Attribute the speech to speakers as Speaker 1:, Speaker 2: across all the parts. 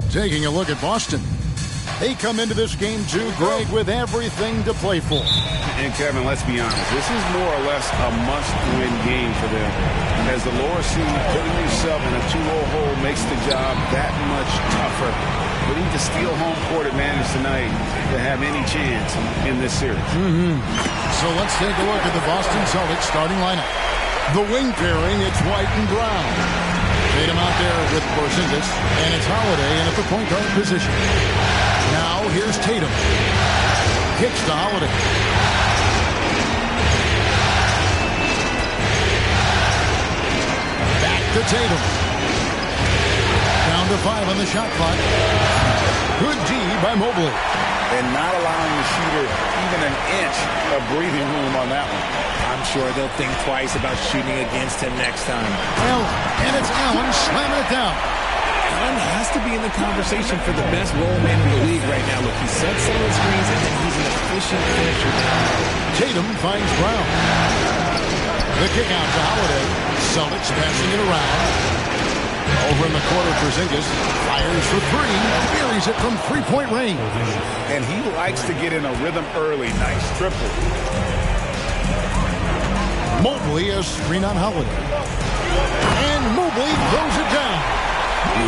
Speaker 1: Taking a look at Boston. They come into this game too, Greg, with everything to play for.
Speaker 2: And Kevin, let's be honest, this is more or less a must-win game for them. As the lower seed, putting yourself in a 2-0 hole makes the job that much tougher. We need to steal home court advantage tonight to have any chance in this series.
Speaker 1: So let's take a look at the Boston Celtics starting lineup. The wing pairing, it's White and Brown. Tatum out there with Porzingis, and it's Holiday in at the point guard position. Now here's Tatum. Kicks to Holiday. Back to Tatum. Down to 5 on the shot clock. Good D by Mobley.
Speaker 2: And not allowing the shooter even an inch of breathing room on that one.
Speaker 3: I'm sure they'll think twice about shooting against him next time.
Speaker 1: Allen, and it's Allen slamming it down.
Speaker 3: Allen has to be in the conversation for the best role man in the league right now. Look, he sets solid screens, and then he's an efficient finisher down.
Speaker 1: Tatum finds Brown. The kick out to Holiday. Celtics passing it around. Over in the corner, Porzingis fires for three. Buries it from three-point range.
Speaker 2: And he likes to get in a rhythm early. Nice triple.
Speaker 1: Mobley a screen on Holiday. And Mobley throws it down.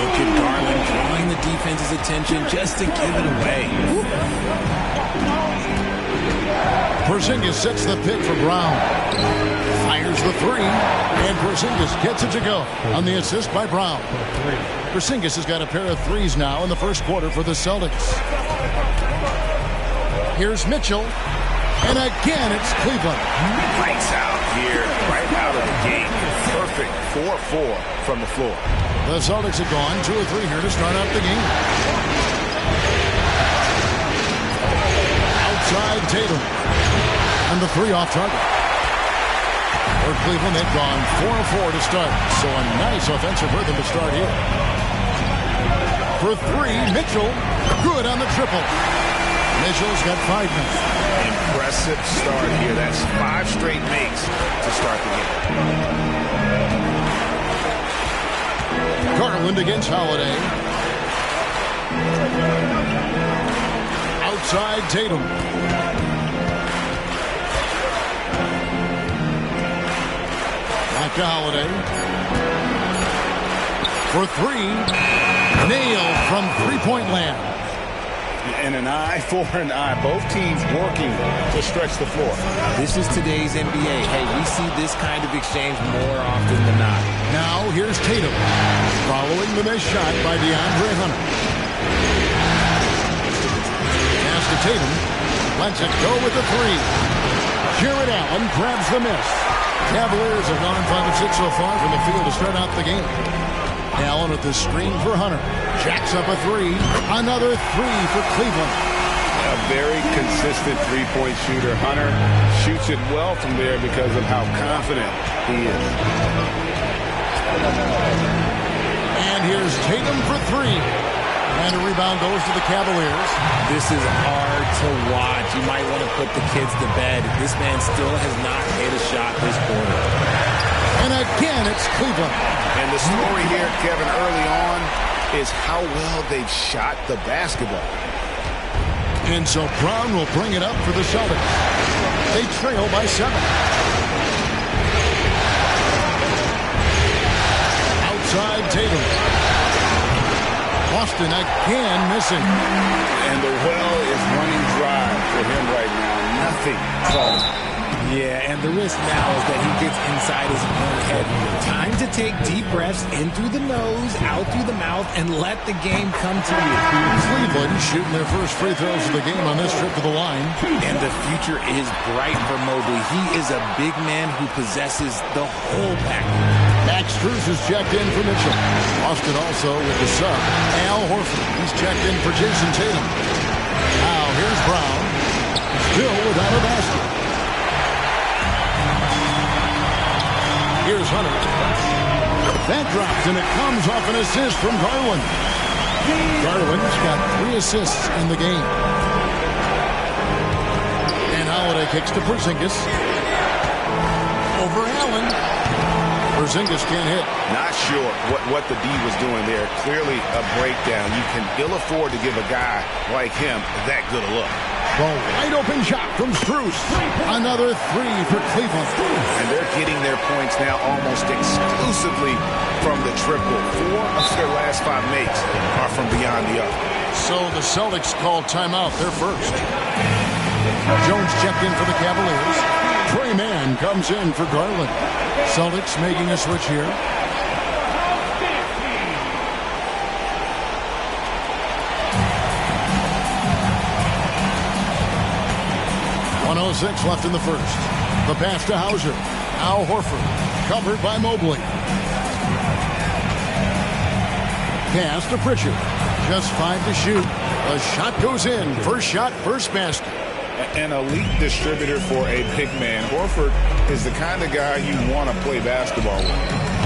Speaker 3: Look at Garland drawing the defense's attention just to give it away.
Speaker 1: Porzingis sets the pick for Brown. Fires the three. And Porzingis gets it to go on the assist by Brown. Porzingis has got a pair of threes now in the first quarter for the Celtics. Here's Mitchell. And again, it's Cleveland.
Speaker 2: Lights out here, right out of the gate. Perfect 4-4 from the floor.
Speaker 1: The Celtics have gone 2 or 3 here to start out the game. Outside Tatum. And the three off target. For Cleveland, they've gone 4-4 to start. So a nice offensive rhythm to start here. For three, Mitchell. Good on the triple. Mitchell's got 5 minutes.
Speaker 2: Impressive start here. That's 5 straight makes to start the game.
Speaker 1: Garland against Holiday. Outside Tatum. Back to Holiday. For three. Nailed from three-point land.
Speaker 2: And an eye for an eye. Both teams working to stretch the floor.
Speaker 3: This is today's NBA. Hey, we see this kind of exchange more often than not.
Speaker 1: Now here's Tatum. Following the missed shot by DeAndre Hunter. Pass to Tatum. Lets it go with the three. Jarrett Allen grabs the miss. Cavaliers have gone 5 of 6 so far from the field to start out the game. Allen with the screen for Hunter. Jacks up a three. Another three for Cleveland.
Speaker 2: A very consistent three-point shooter. Hunter shoots it well from there because of how confident he is.
Speaker 1: And here's Tatum for three. And a rebound goes to the Cavaliers.
Speaker 3: This is hard to watch. You might want to put the kids to bed. This man still has not hit a shot this quarter.
Speaker 1: And again, it's Cleveland.
Speaker 2: And the story here, Kevin, early on is how well they've shot the basketball.
Speaker 1: And so Brown will bring it up for the Celtics. They trail by 7. Outside Tatum. Boston again missing.
Speaker 2: And the well is running dry for him right now. Nothing falling.
Speaker 3: Yeah, and the risk now is that he gets inside his own head. Time to take deep breaths in through the nose, out through the mouth, and let the game come to you.
Speaker 1: Cleveland shooting their first free throws of the game on this trip to the line.
Speaker 3: And the future is bright for Mobley. He is a big man who possesses the whole package.
Speaker 1: Max Strus is checked in for Mitchell. Boston also with the sub. Al Horford. He's checked in for Jason Tatum. Now here's Brown. Still without a basket. Here's Hunter. That drops, and it comes off an assist from Garland. Garland's got 3 assists in the game. And Holiday kicks to Porzingis. Over Allen. Porzingis can't hit.
Speaker 2: Not sure what the D was doing there. Clearly a breakdown. You can ill afford to give a guy like him that good a look.
Speaker 1: The wide open shot from Strus. Another three for Cleveland.
Speaker 2: And they're getting their points now almost exclusively from the triple. 4 of their last 5 makes are from beyond the arc.
Speaker 1: So the Celtics called timeout. They're first. Jones checked in for the Cavaliers. Trey Mann comes in for Garland. Celtics making a switch here. .106 left in the first. The pass to Hauser. Al Horford. Covered by Mobley. Pass to Pritchard. Just 5 to shoot. The shot goes in. First shot, first basket.
Speaker 2: An elite distributor for a big man. Horford is the kind of guy you want to play basketball with.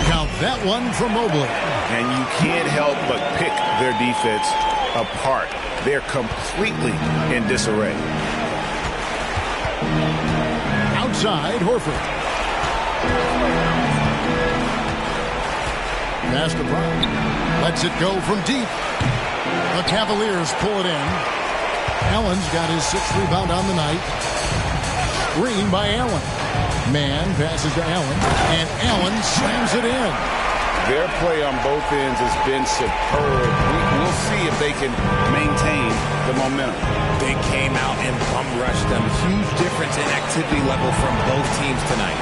Speaker 1: Count that one from Mobley.
Speaker 2: And you can't help but pick their defense apart. They're completely in disarray.
Speaker 1: Outside, Horford. Pass to Brown. Lets it go from deep. The Cavaliers pull it in. Allen's got his 6th rebound on the night. Screen by Allen. Mann passes to Allen, and Allen slams it in.
Speaker 2: Their play on both ends has been superb. We'll see if they can maintain the momentum.
Speaker 3: They came out and bum rushed them. Huge difference in activity level from both teams tonight.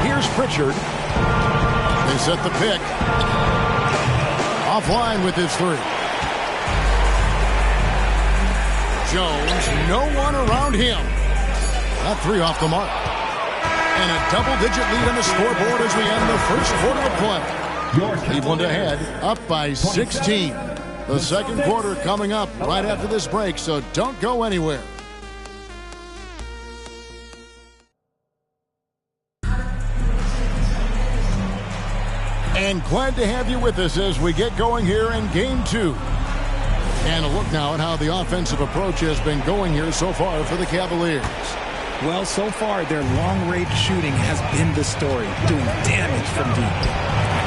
Speaker 1: Here's Pritchard. They set the pick. Offline with his 3. Jones, no one around him. That 3 off the mark. And a double-digit lead on the scoreboard as we end the first quarter of play. Cleveland ahead, up by 16. The second quarter coming up right after this break, so don't go anywhere. And glad to have you with us as we get going here in Game 2. And a look now at how the offensive approach has been going here so far for the Cavaliers.
Speaker 3: Well, so far, their long-range shooting has been the story, doing damage from deep.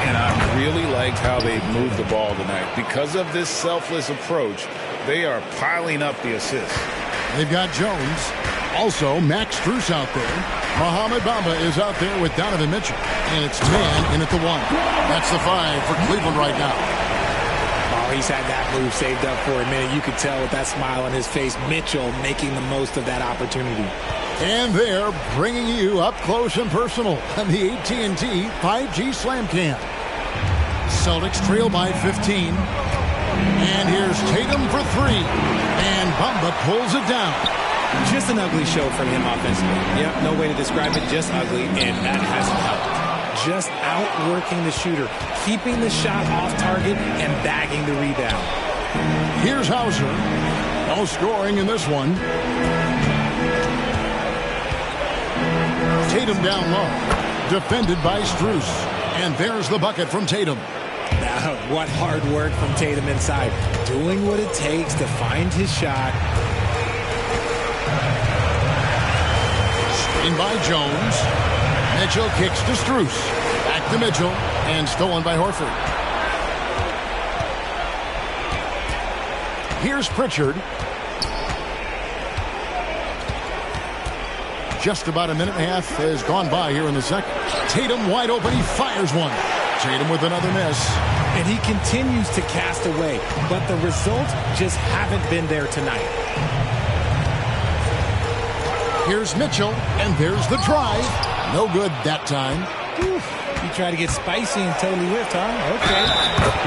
Speaker 2: And I really liked how they moved the ball tonight. Because of this selfless approach, they are piling up the assists.
Speaker 1: They've got Jones. Also, Max Strus out there. Mohamed Bamba is out there with Donovan Mitchell. And it's Mann in at the 1. That's the 5 for Cleveland right now.
Speaker 3: Oh, he's had that move saved up for a minute. You could tell with that smile on his face, Mitchell making the most of that opportunity.
Speaker 1: And they're bringing you up close and personal on the AT&T 5G Slam Cam. Celtics trail by 15. And here's Tatum for 3. And Bamba pulls it down.
Speaker 3: Just an ugly show from him offensively. Yep, no way to describe it, just ugly, and that hasn't helped. Just outworking the shooter, keeping the shot off target, and bagging the rebound.
Speaker 1: Here's Hauser. No scoring in this one. Tatum down low. Defended by Strus. And there's the bucket from Tatum.
Speaker 3: What hard work from Tatum inside. Doing what it takes to find his shot.
Speaker 1: Screen by Jones. Mitchell kicks to Strus. Back to Mitchell. And stolen by Horford. Here's Pritchard. Just about a minute and a half has gone by here in the second. Tatum wide open. He fires one. Tatum with another miss.
Speaker 3: And he continues to cast away, but the results just haven't been there tonight.
Speaker 1: Here's Mitchell, and there's the drive. No good that time.
Speaker 3: You try to get spicy and totally whiffed, huh? Okay.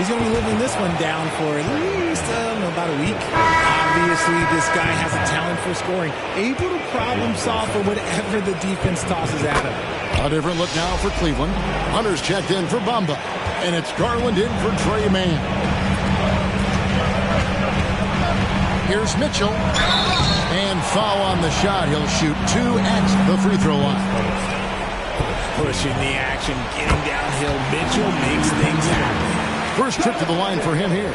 Speaker 3: He's going to be living this one down for at least about a week. Obviously, this guy has a talent for scoring. Able to problem solve for whatever the defense tosses at him.
Speaker 1: A different look now for Cleveland. Hunter's checked in for Bamba. And it's Garland in for Trey Mann. Here's Mitchell. And foul on the shot. He'll shoot 2 at the free throw line.
Speaker 3: Pushing the action, getting downhill. Mitchell makes things happen.
Speaker 1: First trip to the line for him here.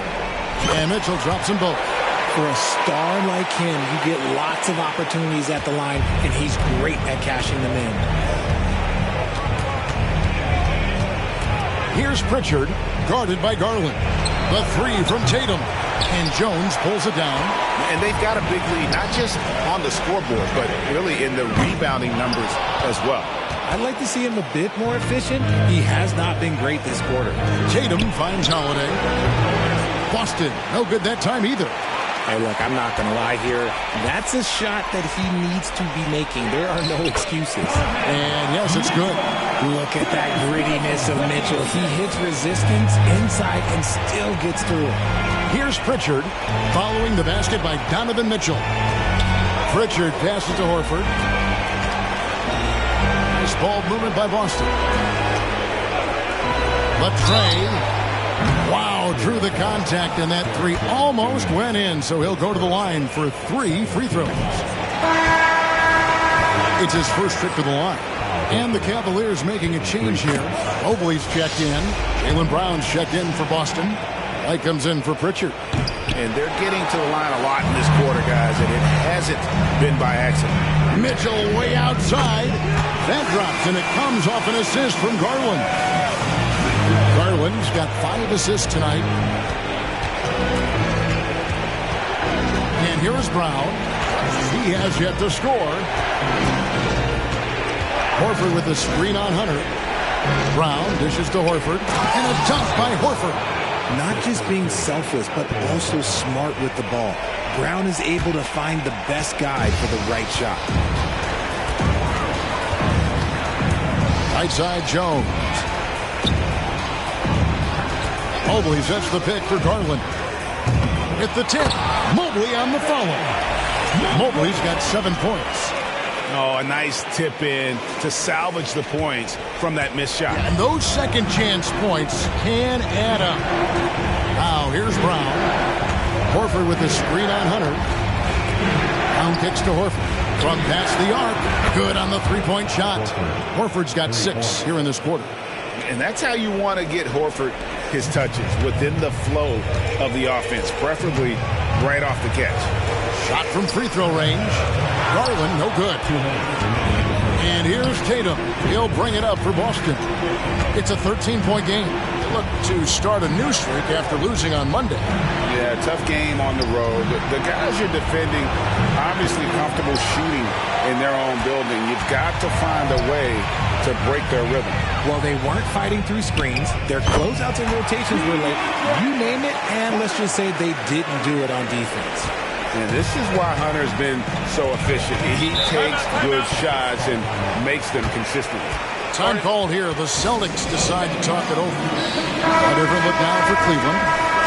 Speaker 1: And Mitchell drops them both.
Speaker 3: For a star like him, you get lots of opportunities at the line, and he's great at cashing them in.
Speaker 1: Here's Pritchard, guarded by Garland. The three from Tatum. And Jones pulls it down.
Speaker 2: And they've got a big lead, not just on the scoreboard, but really in the rebounding numbers as well.
Speaker 3: I'd like to see him a bit more efficient. He has not been great this quarter.
Speaker 1: Tatum finds Holiday. Boston, no good that time either.
Speaker 3: Hey, look, I'm not going to lie here. That's a shot that he needs to be making. There are no excuses.
Speaker 1: And yes, it's good.
Speaker 3: Look at that grittiness of Mitchell. He hits resistance inside and still gets through it.
Speaker 1: Here's Pritchard following the basket by Donovan Mitchell. Pritchard passes to Horford. Nice ball movement by Boston. Latrey. Wow, drew the contact, and that three almost went in, so he'll go to the line for 3 free throws. It's his first trip to the line. And the Cavaliers making a change here. Mobley's checked in. Jaylen Brown's checked in for Boston. Light comes in for Pritchard.
Speaker 2: And they're getting to the line a lot in this quarter, guys, and it hasn't been by accident.
Speaker 1: Mitchell way outside. That drops, and it comes off an assist from Garland. Garland's got 5 assists tonight. And here is Brown. He has yet to score. Horford with the screen on Hunter. Brown dishes to Horford. And a dunk by Horford.
Speaker 3: Not just being selfless, but also smart with the ball. Brown is able to find the best guy for the right shot.
Speaker 1: Right side, Jones. Mobley sets the pick for Garland. At the tip, Mobley on the follow. Mobley's got 7 points.
Speaker 2: Oh, a nice tip in to salvage the points from that missed shot.
Speaker 1: And those second chance points can add up. Now, here's Brown. Horford with the screen on Hunter. Brown kicks to Horford. From past the arc. Good on the three-point shot. Horford's got 6 here in this quarter.
Speaker 2: And that's how you want to get Horford his touches, within the flow of the offense, preferably right off the catch.
Speaker 1: Shot from free throw range. Garland, no good. And here's Tatum. He'll bring it up for Boston. It's a 13-point game. Look to start a new streak after losing on Monday.
Speaker 2: Yeah, tough game on the road. The guys you're defending, obviously comfortable shooting in their own building. You've got to find a way to break their rhythm.
Speaker 3: Well, they weren't fighting through screens. Their closeouts and rotations were late. You name it, and let's just say they didn't do it on defense.
Speaker 2: And this is why Hunter's been so efficient. He takes good shots and makes them consistently.
Speaker 1: Time called here. The Celtics decide to talk it over. A different look now for Cleveland.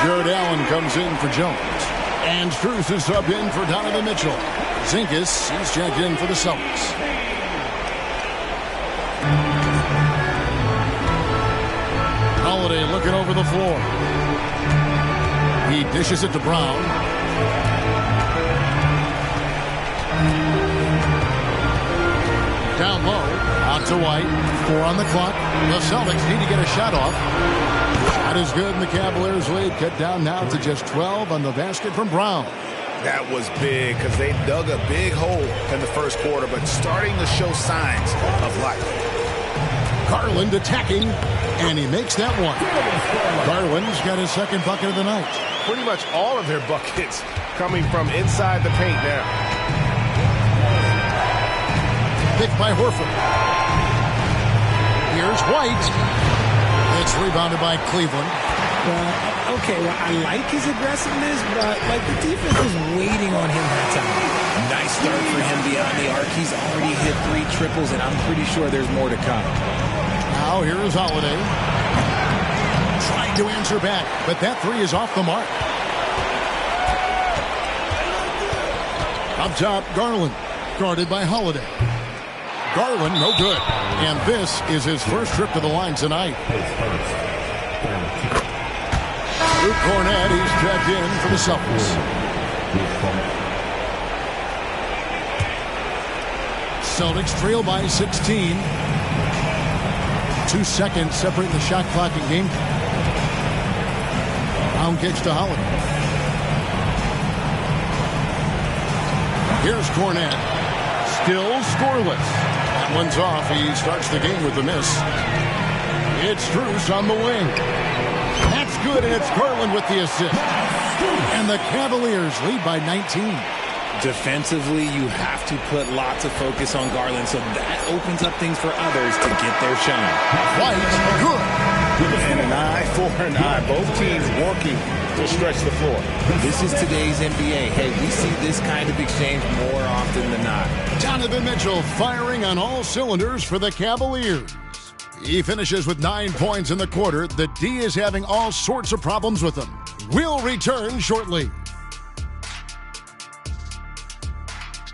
Speaker 1: Jared Allen comes in for Jones. And Strus is subbed in for Donovan Mitchell. Zinkas, he's checked in for the Celtics. Holiday looking over the floor. He dishes it to Brown. Down low, out to White. 4 on the clock. The Celtics need to get a shot off. Shot is good, and the Cavaliers lead cut down now to just 12 on the basket from Brown.
Speaker 2: That was big because they dug a big hole in the first quarter, but starting to show signs of life.
Speaker 1: Garland attacking, and he makes that one. Garland's got his second bucket of the night.
Speaker 2: Pretty much all of their buckets coming from inside the paint now.
Speaker 1: Picked by Horford. Here's White. It's rebounded by Cleveland.
Speaker 3: Okay, well, I like his aggressiveness, but the defense was waiting on him that time. Nice start for him beyond the arc. He's already hit 3 triples, and I'm pretty sure there's more to come.
Speaker 1: Now here is Holiday. Trying to answer back, but that 3 is off the mark. Up top, Garland, guarded by Holiday. Garland, no good. And this is his first trip to the line tonight. Luke Cornett, he's checked in for the Celtics. Celtics trail by 16. 2 seconds separating the shot clock and game. Brown kicks to Holiday. Here's Cornette. Still scoreless. That one's off. He starts the game with a miss. It's Strus on the wing. That's good, and it's Garland with the assist. And the Cavaliers lead by 19.
Speaker 3: Defensively, you have to put lots of focus on Garland, so that opens up things for others to get their shine.
Speaker 1: White, good.
Speaker 2: And an eye for an eye. Both teams working to stretch the floor.
Speaker 3: This is today's NBA. Hey, we see this kind of exchange more often than not.
Speaker 1: Donovan Mitchell firing on all cylinders for the Cavaliers. He finishes with 9 points in the quarter. The D is having all sorts of problems with him. We'll return shortly.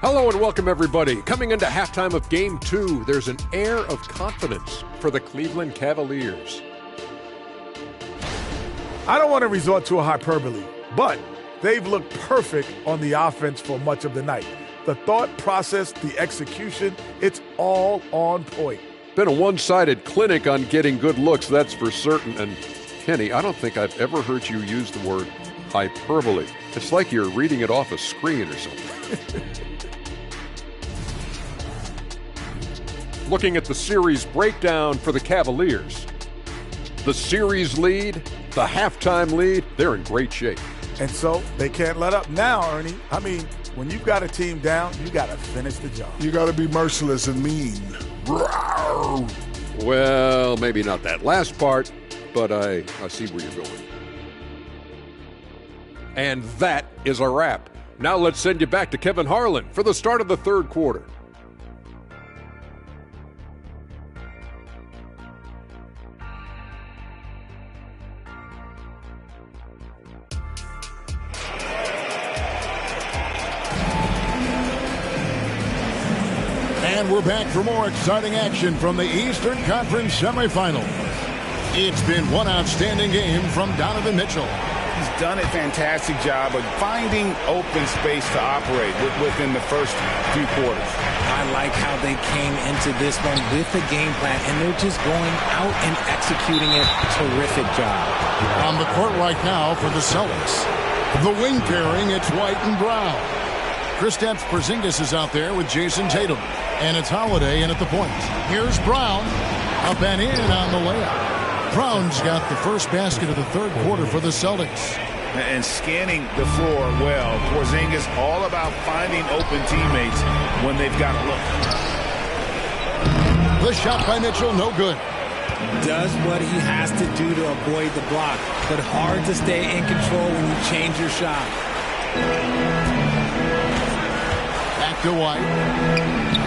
Speaker 4: Hello and welcome, everybody. Coming into halftime of Game 2, there's an air of confidence for the Cleveland Cavaliers.
Speaker 5: I don't want to resort to a hyperbole, but they've looked perfect on the offense for much of the night. The thought process, the execution, it's all on point.
Speaker 4: Been a one-sided clinic on getting good looks, that's for certain. And Kenny, I don't think I've ever heard you use the word hyperbole. It's like you're reading it off a screen or something. Looking at the series breakdown for the Cavaliers. The series lead, the halftime lead, they're in great shape.
Speaker 5: And so they can't let up now, Ernie. I mean, when you've got a team down, you got to finish the job.
Speaker 6: You got to be merciless and mean.
Speaker 4: Well, maybe not that last part, but I see where you're going. And that is a wrap. Now let's send you back to Kevin Harlan for the start of the third quarter.
Speaker 1: And we're back for more exciting action from the Eastern Conference semifinal. It's been one outstanding game from Donovan Mitchell.
Speaker 2: He's done a fantastic job of finding open space to operate within the first few quarters.
Speaker 3: I like how they came into this one with a game plan, and they're just going out and executing it. Terrific job.
Speaker 1: On the court right now for the Celtics. The wing pairing, it's White and Brown. Kristaps Porzingis is out there with Jason Tatum. And it's Holiday in at the point. Here's Brown. Up and in on the layup. Brown's got the first basket of the third quarter for the Celtics.
Speaker 2: And scanning the floor well. Porzingis all about finding open teammates when they've got a look.
Speaker 1: The shot by Mitchell, no good.
Speaker 3: Does what he has to do to avoid the block, but hard to stay in control when you change your shot.
Speaker 1: Back to White.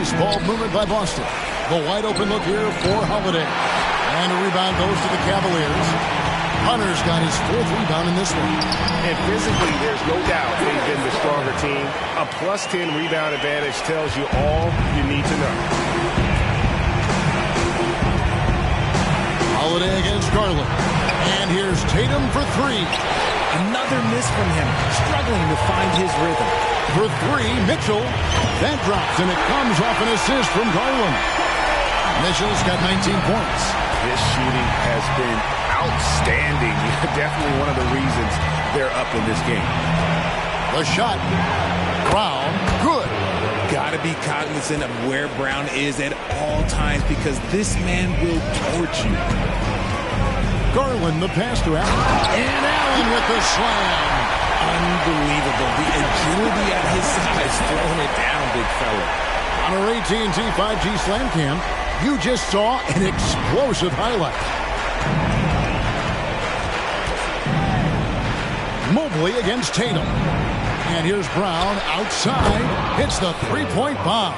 Speaker 1: Nice ball movement by Boston. The wide open look here for Holiday. And a rebound goes to the Cavaliers. Hunter's got his fourth rebound in this one.
Speaker 2: And physically, there's no doubt they've been the stronger team. A plus 10 rebound advantage tells you all you need to know.
Speaker 1: Holiday against Garland. And here's Tatum for three.
Speaker 3: Another miss from him, struggling to find his rhythm.
Speaker 1: For three, Mitchell. That drops, and it comes off an assist from Garland. Mitchell's got 19 points.
Speaker 2: This shooting has been outstanding. Definitely one of the reasons they're up in this game.
Speaker 1: The shot. Brown, good.
Speaker 3: Got to be cognizant of where Brown is at all times because this man will torch you.
Speaker 1: Garland, the pass to Allen. And Allen with the slam.
Speaker 3: Unbelievable. The agility at his size, throwing it down, big fella.
Speaker 1: On our AT&T 5G Slam Cam, you just saw an explosive highlight. Mobley against Tatum. And here's Brown outside. Hits the three-point bomb.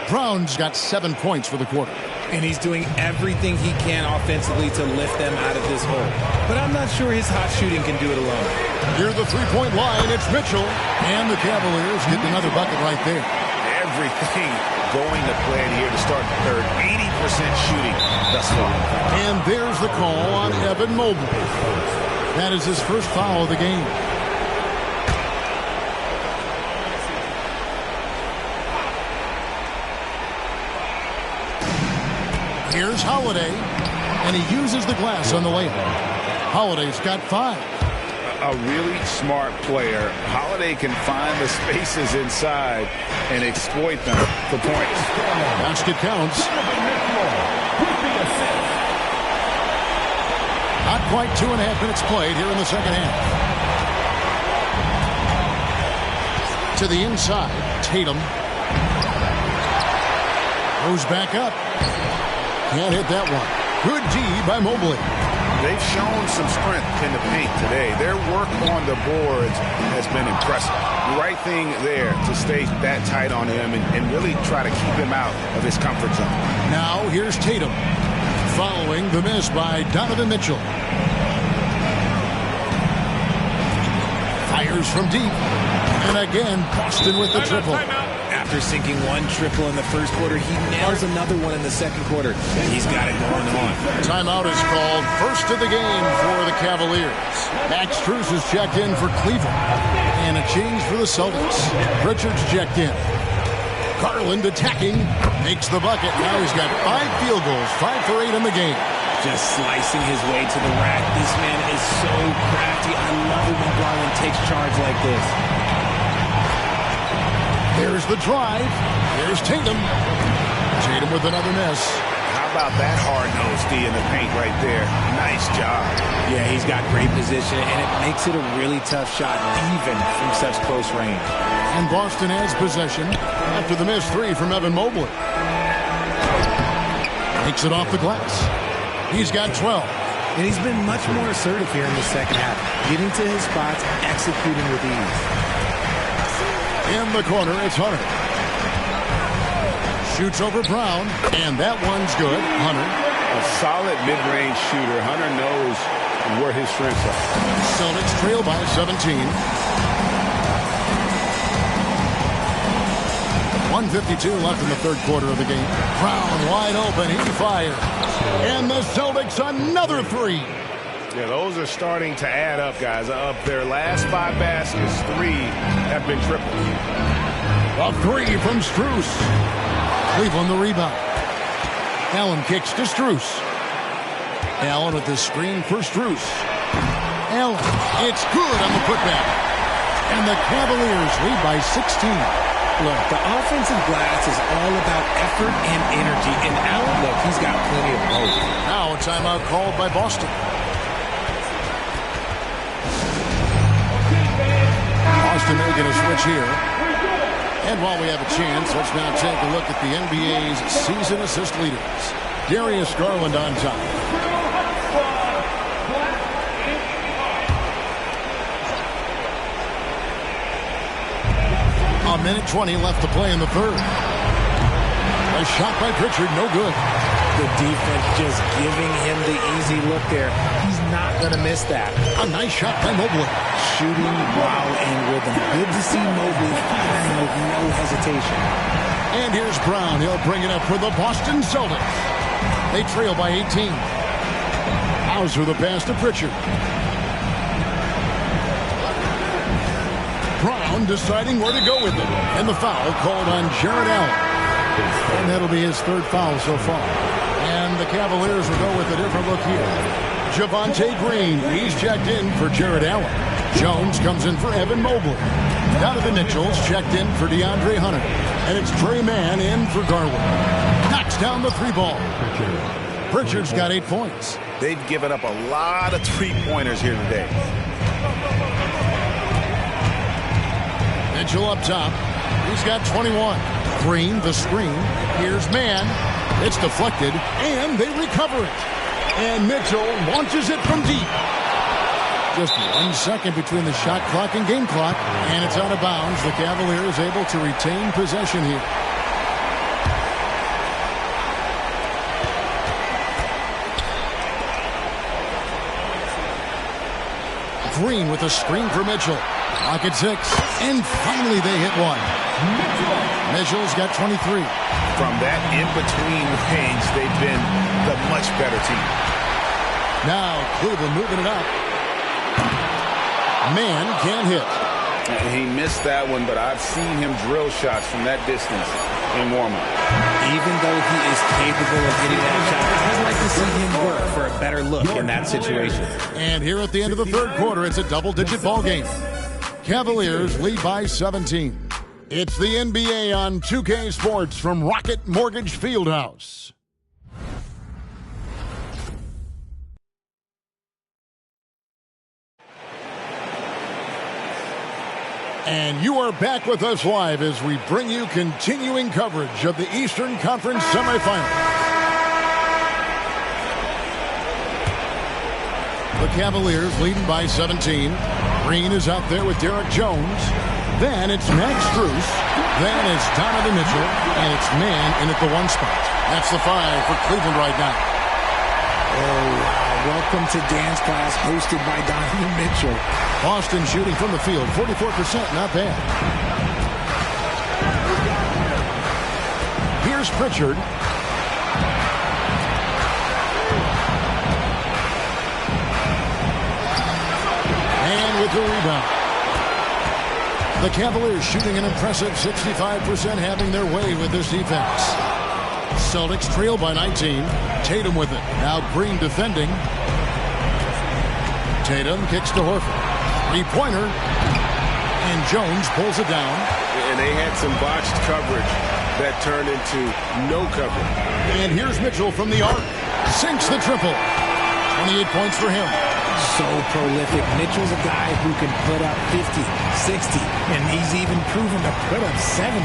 Speaker 1: Brown's got 7 points for the quarter.
Speaker 3: And he's doing everything he can offensively to lift them out of this hole. But I'm not sure his hot shooting can do it alone.
Speaker 1: Near the three-point line, it's Mitchell. And the Cavaliers get another bucket right there.
Speaker 2: Everything going to plan here to start the third. 80% shooting thus far.
Speaker 1: And there's the call on Evan Mobley. That is his first foul of the game. Here's Holiday, and he uses the glass on the layup. Holiday's got 5.
Speaker 2: a really smart player. Holiday can find the spaces inside and exploit them for points.
Speaker 1: Basket counts. Not quite 2.5 minutes played here in the second half. To the inside, Tatum. Goes back up. Can't hit that one. Good D by Mobley.
Speaker 2: They've shown some strength in the paint today. Their work on the boards has been impressive. The right thing there to stay that tight on him and really try to keep him out of his comfort zone.
Speaker 1: Now here's Tatum. Following the miss by Donovan Mitchell. Fires from deep. And again, Boston with the triple.
Speaker 3: After sinking one triple in the first quarter, he nails another one in the second quarter. He's got it going on.
Speaker 1: Timeout is called. First of the game for the Cavaliers. Max Strus is checked in for Cleveland. And a change for the Celtics. Pritchard's checked in. Garland attacking. Makes the bucket. Now he's got 5 field goals. 5 for 8 in the game.
Speaker 3: Just slicing his way to the rack. This man is so crafty. I love it when Garland takes charge like this.
Speaker 1: There's the drive. There's Tatum. Tatum with another miss.
Speaker 2: How about that hard-nosed D in the paint right there? Nice job.
Speaker 3: Yeah, he's got great position, and it makes it a really tough shot, even from such close range.
Speaker 1: And Boston has possession after the missed 3 from Evan Mobley. Takes it off the glass. He's got 12.
Speaker 3: And he's been much more assertive here in the second half, getting to his spots, executing with ease.
Speaker 1: In the corner, it's Hunter. Shoots over Brown, and that one's good. Hunter.
Speaker 2: A solid mid-range shooter. Hunter knows where his strengths are.
Speaker 1: Celtics trail by 17. 1:52 left in the third quarter of the game. Brown wide open. He fires. And the Celtics another 3.
Speaker 2: Yeah, those are starting to add up, guys. Of their last 5 baskets, 3 have been triples.
Speaker 1: A 3 from Strus. Cleveland the rebound. Allen kicks to Strus. Allen with the screen for Strus. Allen, it's good on the putback. And the Cavaliers lead by 16.
Speaker 3: Look, the offensive glass is all about effort and energy. And Allen, look, he's got plenty of both.
Speaker 1: Now a timeout called by Boston. Boston making a switch here. And while we have a chance, let's now take a look at the NBA's season assist leaders. Darius Garland on top. A minute 20 left to play in the third. A shot by Pritchard, no good.
Speaker 3: The defense just giving him the easy look there. He's not going to miss that.
Speaker 1: A nice shot by Mobley.
Speaker 3: Shooting while in rhythm. Good to see Mobley firing with no hesitation.
Speaker 1: And here's Brown. He'll bring it up for the Boston Celtics. They trail by 18. Hauser the pass to Pritchard. Brown deciding where to go with it. And the foul called on Jarrett Allen. And that'll be his 3rd foul so far. And the Cavaliers will go with a different look here. Javonte Green, he's checked in for Jarrett Allen. Jones comes in for Evan Mobley. Donovan Mitchell's checked in for DeAndre Hunter. And it's Trey Mann in for Garland. Knocks down the 3 ball. Pritchard's got 8 points.
Speaker 2: They've given up a lot of 3-pointers here today.
Speaker 1: Mitchell up top. He's got 21. Green, the screen. Here's Mann. It's deflected, and they recover it. And Mitchell launches it from deep. Just 1 second between the shot clock and game clock, and it's out of bounds. The Cavaliers able to retain possession here. Green with a screen for Mitchell. Clock at 6, and finally they hit one. Mitchell's got 23.
Speaker 2: From that in-between range, they've been the much better team.
Speaker 1: Now Cleveland moving it up. Mann can't hit.
Speaker 2: He missed that one, but I've seen him drill shots from that distance in warm-up.
Speaker 3: Even though he is capable of hitting that shot, I'd like to see him work for a better look in that situation.
Speaker 1: And here at the end of the third quarter, it's a double-digit ball game. Cavaliers lead by 17. It's the NBA on 2K Sports from Rocket Mortgage Fieldhouse. And you are back with us live as we bring you continuing coverage of the Eastern Conference semifinals. The Cavaliers leading by 17. Green is out there with Derek Jones. Then it's Max Strus. Then it's Donovan Mitchell. And it's man in at the one spot. That's the 5 for Cleveland right now.
Speaker 3: Oh, wow. Welcome to dance class hosted by Donovan Mitchell.
Speaker 1: Boston shooting from the field, 44%, not bad. Here's Pritchard. And with the rebound. The Cavaliers shooting an impressive 65%, having their way with this defense. Celtics trail by 19. Tatum with it. Now Green defending. Tatum kicks to Horford. Three-pointer. And Jones pulls it down.
Speaker 2: And they had some botched coverage that turned into no coverage.
Speaker 1: And here's Mitchell from the arc. Sinks the triple. 28 points for him.
Speaker 3: So prolific. Mitchell's a guy who can put up 50, 60, and he's even proven to put up 70.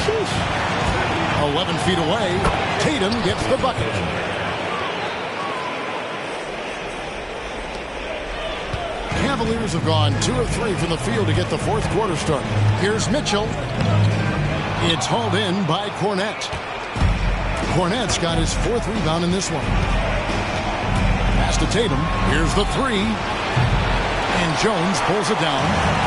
Speaker 3: Sheesh.
Speaker 1: 11 feet away. Tatum gets the bucket. Cavaliers have gone 2 of 3 from the field to get the fourth quarter started. Here's Mitchell. It's hauled in by Cornette. Cornette's got his 4th rebound in this one. Pass to Tatum. Here's the 3. And Jones pulls it down.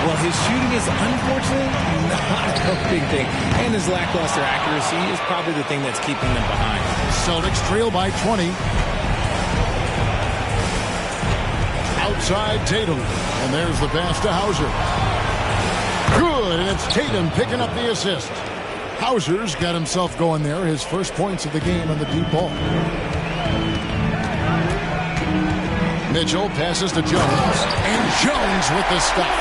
Speaker 3: Well, his shooting is unfortunately not a big thing. And his lackluster accuracy is probably the thing that's keeping them behind.
Speaker 1: Celtics trail by 20. Outside Tatum. And there's the pass to Hauser. Good, and it's Tatum picking up the assist. Hauser's got himself going there. His first points of the game on the deep ball. Mitchell passes to Jones. And Jones with the stop.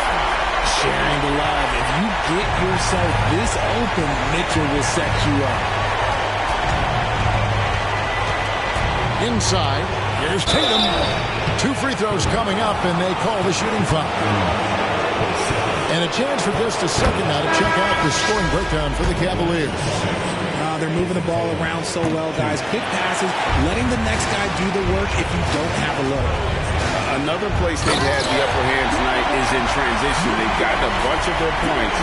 Speaker 3: Sharing the love. If you get yourself this open, Mitchell will set you up.
Speaker 1: Inside, here's Tatum. 2 free throws coming up, and they call the shooting foul. And a chance for just a second now to check out the scoring breakdown for the Cavaliers.
Speaker 3: They're moving the ball around so well, guys. Quick passes, letting the next guy do the work if you don't have a look.
Speaker 2: Another place they've had the upper hand tonight is in transition. They've gotten a bunch of their points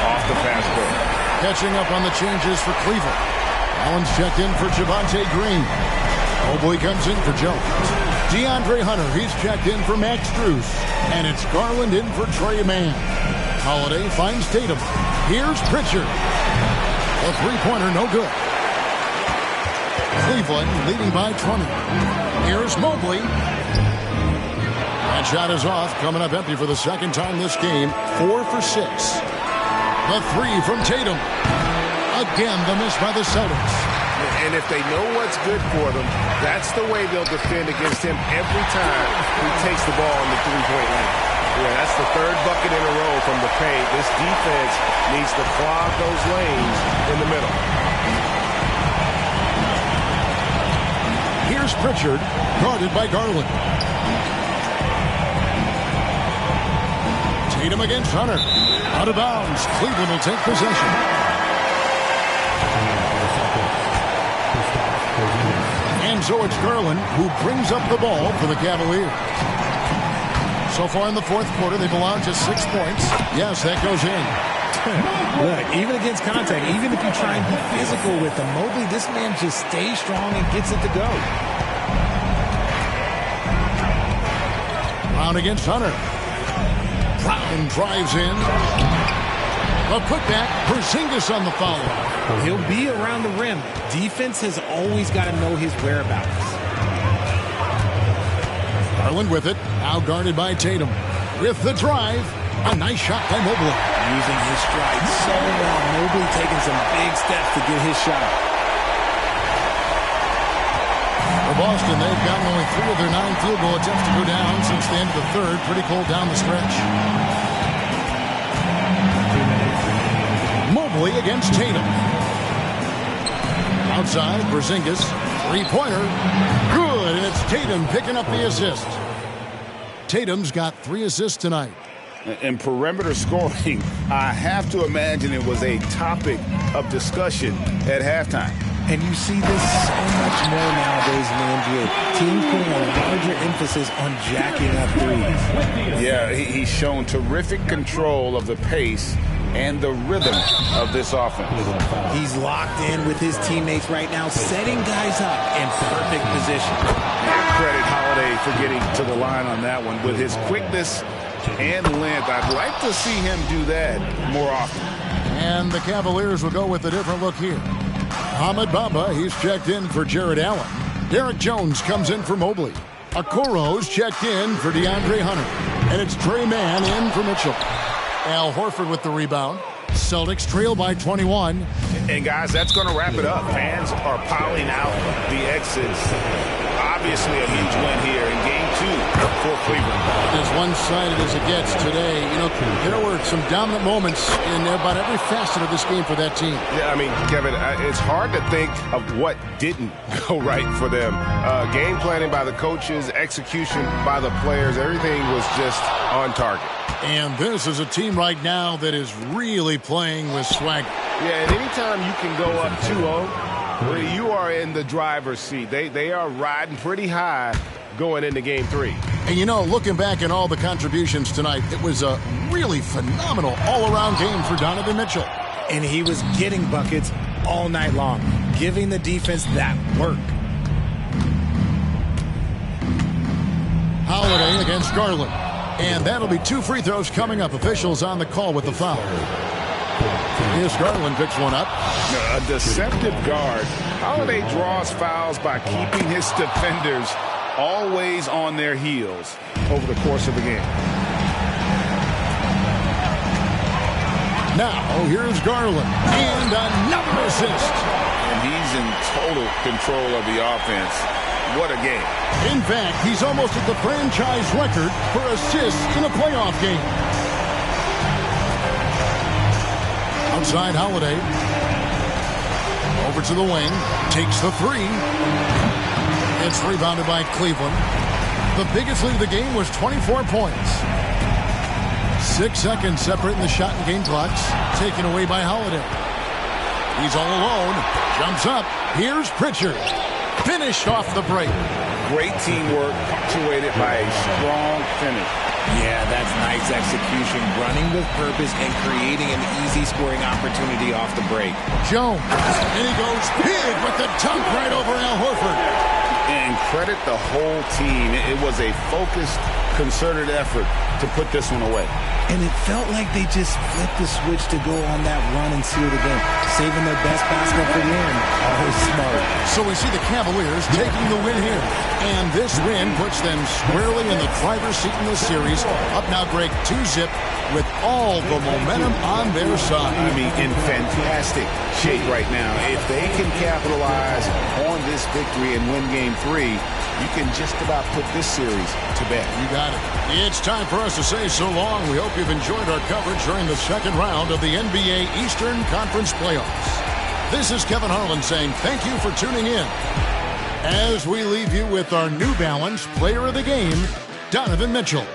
Speaker 2: off the fast break.
Speaker 1: Catching up on the changes for Cleveland. Allen's checked in for Javonte Green. Mobley comes in for Jones. DeAndre Hunter, he's checked in for Max Strus. And it's Garland in for Trey Mann. Holiday finds Tatum. Here's Pritchard. A three-pointer, no good. Cleveland leading by 20. Here's Mobley. That shot is off, coming up empty for the second time this game. 4 for 6. The 3 from Tatum. Again, the miss by the Celtics.
Speaker 2: And if they know what's good for them, that's the way they'll defend against him every time he takes the ball in the three-point line. Yeah, that's the 3rd bucket in a row from the paint. This defense needs to clog those lanes in the middle.
Speaker 1: Here's Pritchard, guarded by Garland. Tatum against Hunter. Out of bounds. Cleveland will take possession. And so it's Garland who brings up the ball for the Cavaliers. So far in the fourth quarter, they've allowed just 6 points. Yes, that goes in.
Speaker 3: Look, even against contact, even if you try and be physical with them, Mobley, this man just stays strong and gets it to go.
Speaker 1: Brown against Hunter. Brown drives in. A putback. Porzingis on the foul.
Speaker 3: He'll be around the rim. Defense has always got to know his whereabouts.
Speaker 1: Garland with it. Now guarded by Tatum. With the drive. A nice shot by Mobley.
Speaker 3: Using his stride so well. Mobley taking some big steps to get his shot.
Speaker 1: For Boston, they've gotten only 3 of their 9 field goal attempts to go down since the end of the third. Pretty cold down the stretch. Mobley against Tatum. Outside, Porzingis. Three-pointer. Good, and it's Tatum picking up the assist. Tatum's got 3 assists tonight.
Speaker 2: And perimeter scoring, I have to imagine it was a topic of discussion at halftime.
Speaker 3: And you see this so much more nowadays in the NBA. Teams putting a larger emphasis on jacking up threes.
Speaker 2: Yeah, he's shown terrific control of the pace and the rhythm of this offense.
Speaker 3: He's locked in with his teammates right now, setting guys up in perfect position.
Speaker 2: Credit Holiday for getting to the line on that one. With his quickness and length, I'd like to see him do that more often.
Speaker 1: And the Cavaliers will go with a different look here. Ahmed Bamba, he's checked in for Jared Allen. Derek Jones comes in for Mobley. Okoro's checked in for DeAndre Hunter. And it's Trey Mann in for Mitchell. Al Horford with the rebound. Celtics trail by 21.
Speaker 2: And guys, that's going to wrap it up. Fans are piling out the exits. Obviously a huge win here in Game 2 for Cleveland.
Speaker 1: As one-sided as it gets today, you know, there were some dominant moments in about every facet of this game for that team.
Speaker 7: Yeah, I mean, Kevin, it's hard to think of what didn't go right for them. Game planning by the coaches, execution by the players, everything was just on target.
Speaker 1: And this is a team right now that is really playing with swagger.
Speaker 7: Yeah, and anytime you can go up 2-0, you are in the driver's seat. They are riding pretty high going into Game 3.
Speaker 1: And, you know, looking back at all the contributions tonight, it was a really phenomenal all-around game for Donovan Mitchell.
Speaker 3: And he was getting buckets all night long, giving the defense that work.
Speaker 1: Holiday against Garland. And that'll be 2 free throws coming up. Officials on the call with the foul. Here's Garland, picks one up.
Speaker 2: A deceptive guard. Holiday draws fouls by keeping his defenders always on their heels over the course of the game.
Speaker 1: Now, here's Garland. And another assist.
Speaker 2: And he's in total control of the offense. What a game.
Speaker 1: In fact, he's almost at the franchise record for assists in a playoff game. Outside Holiday. Over to the wing. Takes the 3. It's rebounded by Cleveland. The biggest lead of the game was 24 points. 6 seconds separating the shot and game clocks. Taken away by Holiday. He's all alone. Jumps up. Here's Pritchard. Finished off the break.
Speaker 2: Great teamwork, punctuated by a strong finish.
Speaker 3: Yeah, that's nice execution, running with purpose and creating an easy scoring opportunity off the break.
Speaker 1: Jones, and he goes big with the dunk right over Al Horford.
Speaker 2: And credit the whole team. It was a focused, concerted effort to put this one away.
Speaker 3: And it felt like they just flipped the switch to go on that run and seal the game, saving their best basket for the end. Always smart.
Speaker 1: So we see the Cavaliers taking the win here. And this win puts them squarely in the driver's seat in this series. Up now, Greg, 2-zip with all the momentum on their side.
Speaker 2: I mean, in fantastic shape right now. If they can capitalize on this victory and win Game 3, you can just about put this series to bed.
Speaker 1: You got it. It's time for us to say so long. We hope you've enjoyed our coverage during the second round of the NBA Eastern Conference Playoffs. This is Kevin Harlan saying thank you for tuning in as we leave you with our New Balance Player of the Game, Donovan Mitchell.